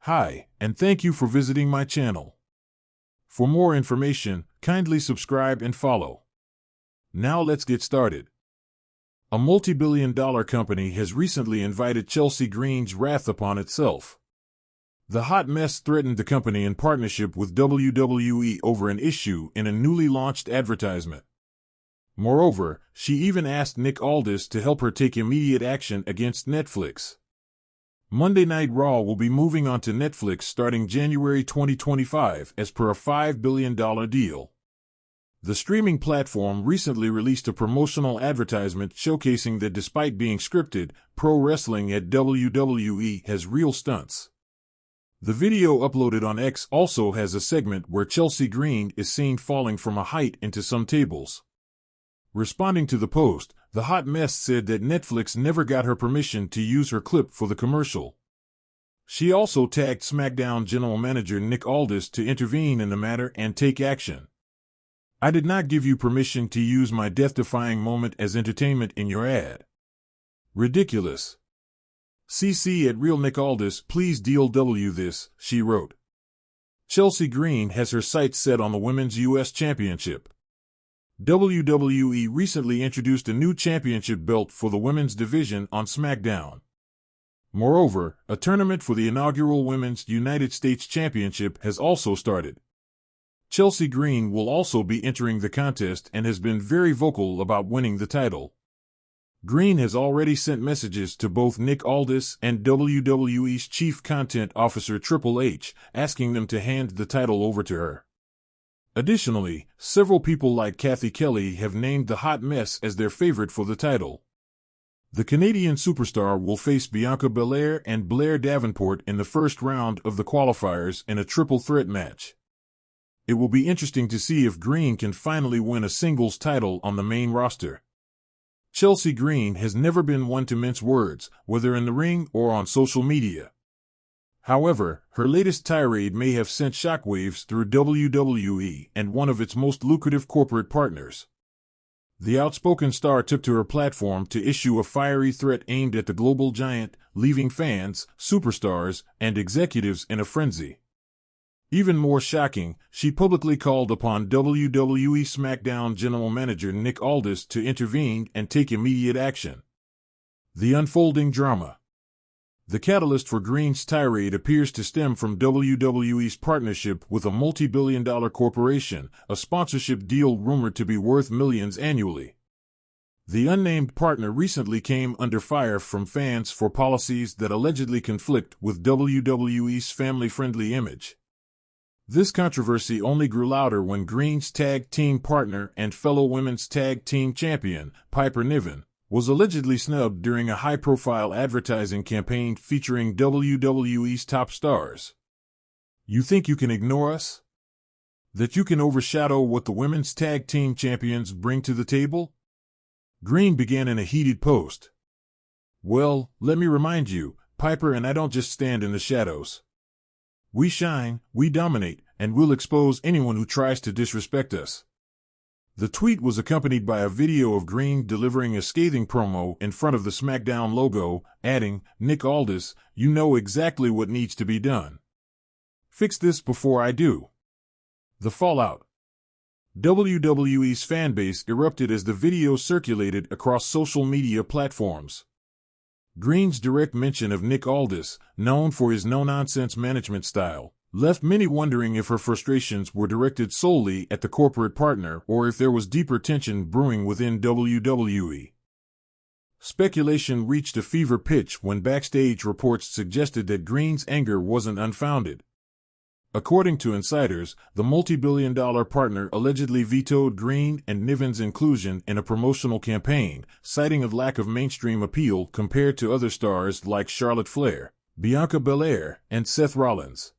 Hi, and thank you for visiting my channel. For more information, kindly subscribe and follow. Now let's get started. A multi-billion-dollar company has recently invited Chelsea Green's wrath upon itself. The hot mess threatened the company in partnership with WWE over an issue in a newly launched advertisement. Moreover, she even asked Nick Aldis to help her take immediate action against Netflix. Monday Night Raw will be moving on to Netflix starting January 2025 as per a $5 billion deal. The streaming platform recently released a promotional advertisement showcasing that despite being scripted, pro wrestling at WWE has real stunts. The video uploaded on X also has a segment where Chelsea Green is seen falling from a height into some tables. Responding to the post, the hot mess said that Netflix never got her permission to use her clip for the commercial. She also tagged SmackDown general manager Nick Aldis to intervene in the matter and take action. "I did not give you permission to use my death-defying moment as entertainment in your ad. Ridiculous. CC at Real Nick Aldis, please deal W this," she wrote. Chelsea Green has her sights set on the Women's U.S. Championship. WWE recently introduced a new championship belt for the women's division on SmackDown. Moreover, a tournament for the inaugural Women's United States Championship has also started. Chelsea Green will also be entering the contest and has been very vocal about winning the title. Green has already sent messages to both Nick Aldis and WWE's Chief Content Officer Triple H, asking them to hand the title over to her. Additionally, several people like Kathy Kelly have named the hot mess as their favorite for the title. The Canadian superstar will face Bianca Belair and Blair Davenport in the first round of the qualifiers in a triple threat match. It will be interesting to see if Green can finally win a singles title on the main roster. Chelsea Green has never been one to mince words, whether in the ring or on social media. However, her latest tirade may have sent shockwaves through WWE and one of its most lucrative corporate partners. The outspoken star took to her platform to issue a fiery threat aimed at the global giant, leaving fans, superstars, and executives in a frenzy. Even more shocking, she publicly called upon WWE SmackDown general manager Nick Aldis to intervene and take immediate action. The unfolding drama. The catalyst for Green's tirade appears to stem from WWE's partnership with a multi-billion-dollar corporation, a sponsorship deal rumored to be worth millions annually. The unnamed partner recently came under fire from fans for policies that allegedly conflict with WWE's family-friendly image. This controversy only grew louder when Green's tag team partner and fellow women's tag team champion, Piper Niven, was allegedly snubbed during a high-profile advertising campaign featuring WWE's top stars. "You think you can ignore us? That you can overshadow what the women's tag team champions bring to the table?" Green began in a heated post. "Well, let me remind you, Piper and I don't just stand in the shadows. We shine, we dominate, and we'll expose anyone who tries to disrespect us." The tweet was accompanied by a video of Green delivering a scathing promo in front of the SmackDown logo, adding, "Nick Aldis, you know exactly what needs to be done. Fix this before I do." The fallout. WWE's fanbase erupted as the video circulated across social media platforms. Green's direct mention of Nick Aldis, known for his no-nonsense management style, left many wondering if her frustrations were directed solely at the corporate partner or if there was deeper tension brewing within WWE. Speculation reached a fever pitch when backstage reports suggested that Green's anger wasn't unfounded. According to insiders, the multi-billion-dollar partner allegedly vetoed Green and Niven's inclusion in a promotional campaign, citing a lack of mainstream appeal compared to other stars like Charlotte Flair, Bianca Belair, and Seth Rollins.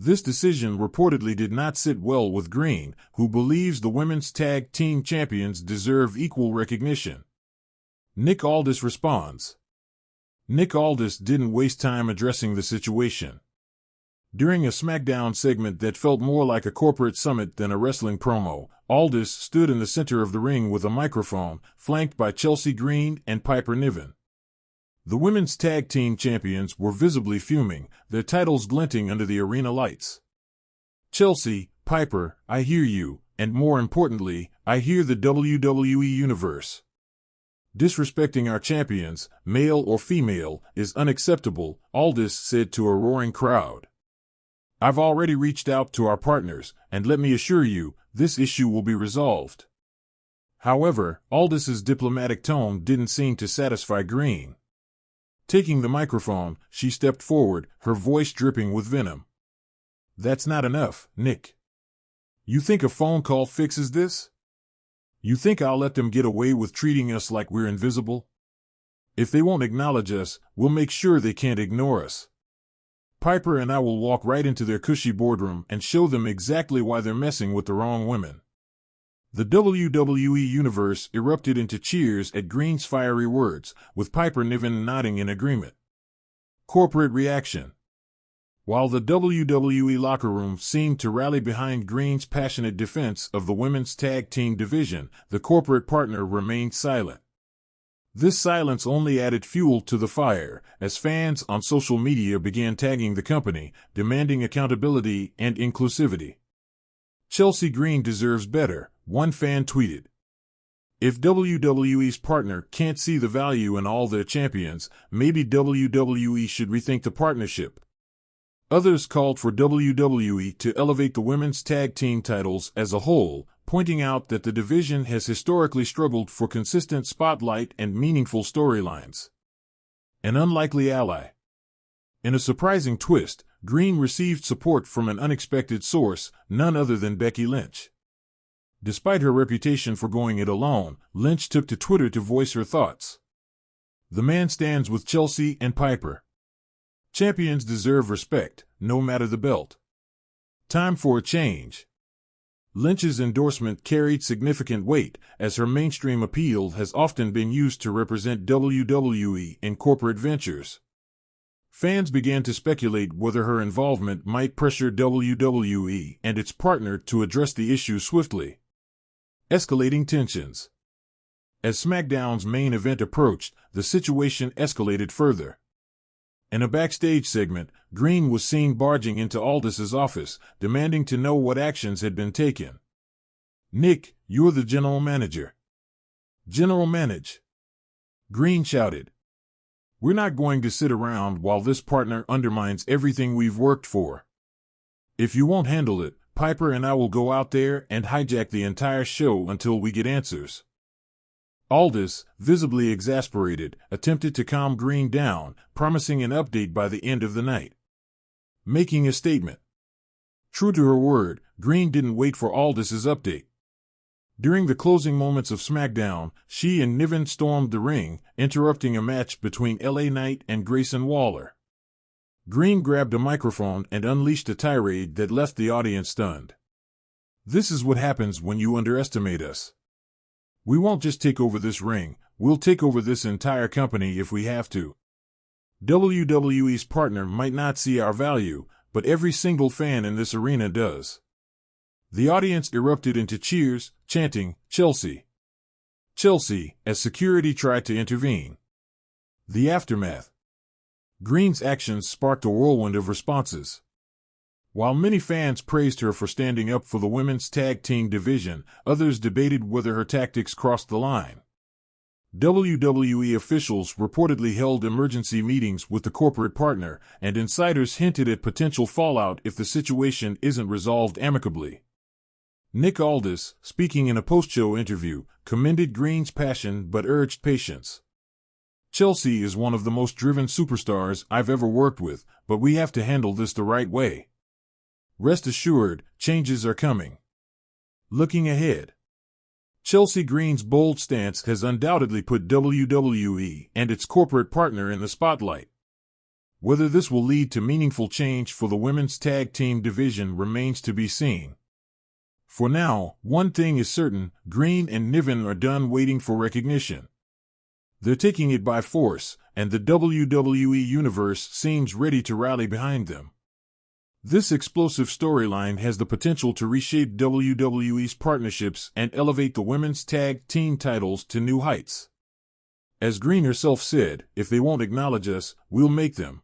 This decision reportedly did not sit well with Green, who believes the women's tag team champions deserve equal recognition. Nick Aldis responds. Nick Aldis didn't waste time addressing the situation. During a SmackDown segment that felt more like a corporate summit than a wrestling promo, Aldis stood in the center of the ring with a microphone, flanked by Chelsea Green and Piper Niven. The women's tag team champions were visibly fuming, their titles glinting under the arena lights. Chelsea, Piper, I hear you, and more importantly, I hear the WWE Universe. Disrespecting our champions, male or female, is unacceptable, Aldis said to a roaring crowd. I've already reached out to our partners, and let me assure you, this issue will be resolved. However, Aldis's diplomatic tone didn't seem to satisfy Green. Taking the microphone, she stepped forward, her voice dripping with venom. That's not enough, Nick. You think a phone call fixes this? You think I'll let them get away with treating us like we're invisible? If they won't acknowledge us, we'll make sure they can't ignore us. Piper and I will walk right into their cushy boardroom and show them exactly why they're messing with the wrong women. The WWE Universe erupted into cheers at Green's fiery words, with Piper Niven nodding in agreement. Corporate reaction. While the WWE locker room seemed to rally behind Green's passionate defense of the women's tag team division, the corporate partner remained silent. This silence only added fuel to the fire, as fans on social media began tagging the company, demanding accountability and inclusivity. Chelsea Green deserves better, one fan tweeted. If WWE's partner can't see the value in all their champions, maybe WWE should rethink the partnership. Others called for WWE to elevate the women's tag team titles as a whole, pointing out that the division has historically struggled for consistent spotlight and meaningful storylines. An unlikely ally. In a surprising twist, Green received support from an unexpected source, none other than Becky Lynch. Despite her reputation for going it alone, Lynch took to Twitter to voice her thoughts. The man stands with Chelsea and Piper. Champions deserve respect, no matter the belt. Time for a change. Lynch's endorsement carried significant weight, as her mainstream appeal has often been used to represent WWE in corporate ventures. Fans began to speculate whether her involvement might pressure WWE and its partner to address the issue swiftly. Escalating tensions. As SmackDown's main event approached, the situation escalated further. In a backstage segment, Green was seen barging into Aldis's office, demanding to know what actions had been taken. Nick, you're the general manager. General manage. Green shouted. We're not going to sit around while this partner undermines everything we've worked for. If you won't handle it, Piper and I will go out there and hijack the entire show until we get answers. Aldis, visibly exasperated, attempted to calm Green down, promising an update by the end of the night. Making a statement. True to her word, Green didn't wait for Aldis's update. During the closing moments of SmackDown, she and Niven stormed the ring, interrupting a match between LA Knight and Grayson Waller. Green grabbed a microphone and unleashed a tirade that left the audience stunned. This is what happens when you underestimate us. We won't just take over this ring, we'll take over this entire company if we have to. WWE's partner might not see our value, but every single fan in this arena does. The audience erupted into cheers, chanting, Chelsea. Chelsea, as security tried to intervene. The aftermath. Green's actions sparked a whirlwind of responses. While many fans praised her for standing up for the women's tag team division, others debated whether her tactics crossed the line. WWE officials reportedly held emergency meetings with the corporate partner, and insiders hinted at potential fallout if the situation isn't resolved amicably. Nick Aldis, speaking in a post-show interview, commended Green's passion but urged patience. Chelsea is one of the most driven superstars I've ever worked with, but we have to handle this the right way. Rest assured, changes are coming. Looking ahead. Chelsea Green's bold stance has undoubtedly put WWE and its corporate partner in the spotlight. Whether this will lead to meaningful change for the women's tag team division remains to be seen. For now, one thing is certain, Green and Niven are done waiting for recognition. They're taking it by force, and the WWE Universe seems ready to rally behind them. This explosive storyline has the potential to reshape WWE's partnerships and elevate the women's tag team titles to new heights. As Green herself said, if they won't acknowledge us, we'll make them.